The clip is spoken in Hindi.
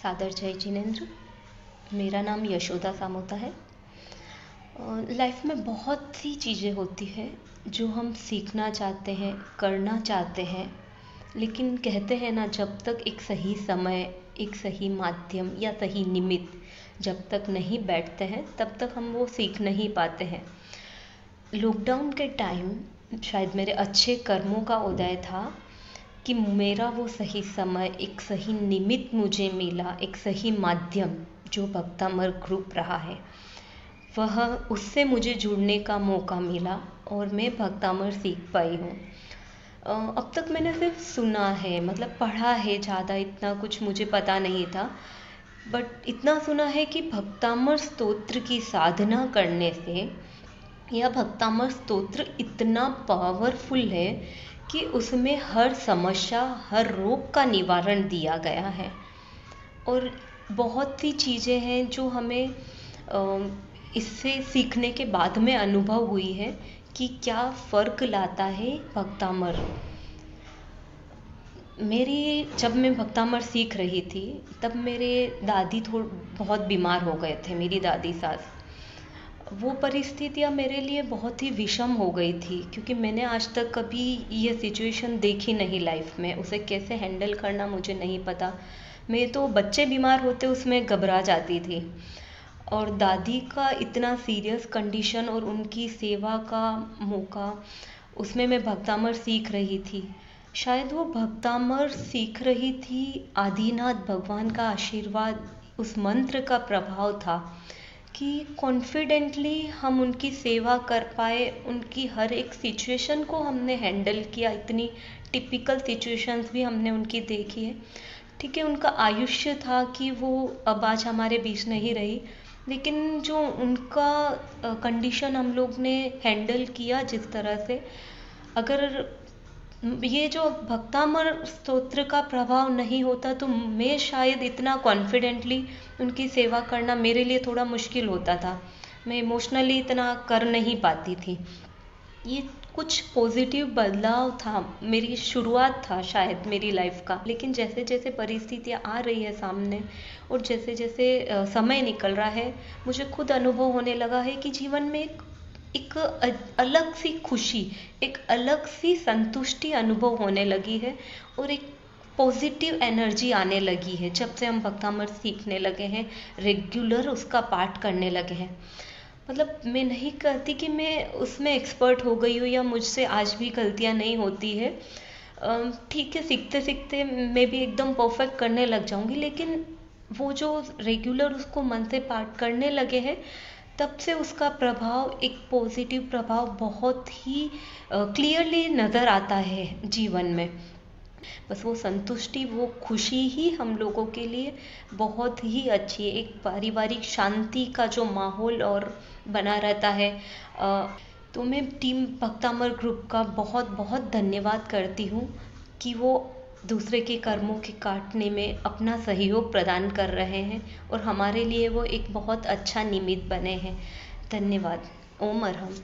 सादर जय जिनेंद्र। मेरा नाम यशोदा सामोता है। लाइफ में बहुत सी चीज़ें होती हैं जो हम सीखना चाहते हैं, करना चाहते हैं, लेकिन कहते हैं ना, जब तक एक सही समय, एक सही माध्यम या सही निमित्त जब तक नहीं बैठते हैं तब तक हम वो सीख नहीं पाते हैं। लॉकडाउन के टाइम शायद मेरे अच्छे कर्मों का उदय था कि मेरा वो सही समय, एक सही निमित्त मुझे मिला, एक सही माध्यम जो भक्तामर ग्रुप रहा है, वह उससे मुझे जुड़ने का मौका मिला और मैं भक्तामर सीख पाई हूँ। अब तक मैंने सिर्फ सुना है, मतलब पढ़ा है, ज़्यादा इतना कुछ मुझे पता नहीं था, बट इतना सुना है कि भक्तामर स्तोत्र की साधना करने से यह भक्तामर स्तोत्र इतना पावरफुल है कि उसमें हर समस्या, हर रोग का निवारण दिया गया है। और बहुत सी चीज़ें हैं जो हमें इससे सीखने के बाद में अनुभव हुई है कि क्या फ़र्क लाता है भक्तामर। जब मैं भक्तामर सीख रही थी तब मेरे दादी बहुत बीमार हो गए थे, मेरी दादी सास। वो परिस्थितियाँ मेरे लिए बहुत ही विषम हो गई थी क्योंकि मैंने आज तक कभी ये सिचुएशन देखी नहीं लाइफ में। उसे कैसे हैंडल करना मुझे नहीं पता। मैं तो बच्चे बीमार होते उसमें घबरा जाती थी, और दादी का इतना सीरियस कंडीशन और उनकी सेवा का मौका, उसमें मैं भक्तामर सीख रही थी। शायद वो भक्तामर सीख रही थी, आदिनाथ भगवान का आशीर्वाद, उस मंत्र का प्रभाव था कि कॉन्फिडेंटली हम उनकी सेवा कर पाए। उनकी हर एक सिचुएशन को हमने हैंडल किया। इतनी टिपिकल सिचुएशंस भी हमने उनकी देखी है। ठीक है, उनका आयुष्य था कि वो अब आज हमारे बीच नहीं रही, लेकिन जो उनका कंडीशन हम लोग ने हैंडल किया जिस तरह से, अगर ये जो भक्तामर स्तोत्र का प्रभाव नहीं होता तो मैं शायद इतना कॉन्फिडेंटली उनकी सेवा करना मेरे लिए थोड़ा मुश्किल होता था। मैं इमोशनली इतना कर नहीं पाती थी। ये कुछ पॉजिटिव बदलाव था, मेरी शुरुआत था शायद मेरी लाइफ का। लेकिन जैसे जैसे परिस्थितियाँ आ रही है सामने और जैसे जैसे समय निकल रहा है, मुझे खुद अनुभव होने लगा है कि जीवन में एक अलग सी खुशी, एक अलग सी संतुष्टि अनुभव होने लगी है और एक पॉजिटिव एनर्जी आने लगी है जब से हम भक्तामर सीखने लगे हैं, रेगुलर उसका पाठ करने लगे हैं। मतलब मैं नहीं कहती कि मैं उसमें एक्सपर्ट हो गई हूँ या मुझसे आज भी गलतियाँ नहीं होती है। ठीक है, सीखते सीखते मैं भी एकदम परफेक्ट करने लग जाऊँगी, लेकिन वो जो रेगुलर उसको मन से पाठ करने लगे हैं तब से उसका प्रभाव, एक पॉजिटिव प्रभाव बहुत ही क्लियरली नज़र आता है जीवन में। बस वो संतुष्टि, वो खुशी ही हम लोगों के लिए बहुत ही अच्छी है। एक पारिवारिक शांति का जो माहौल और बना रहता है। तो मैं टीम भक्तामर ग्रुप का बहुत बहुत धन्यवाद करती हूँ कि वो दूसरे के कर्मों के काटने में अपना सहयोग प्रदान कर रहे हैं और हमारे लिए वो एक बहुत अच्छा निमित्त बने हैं। धन्यवाद। ओम अरहम।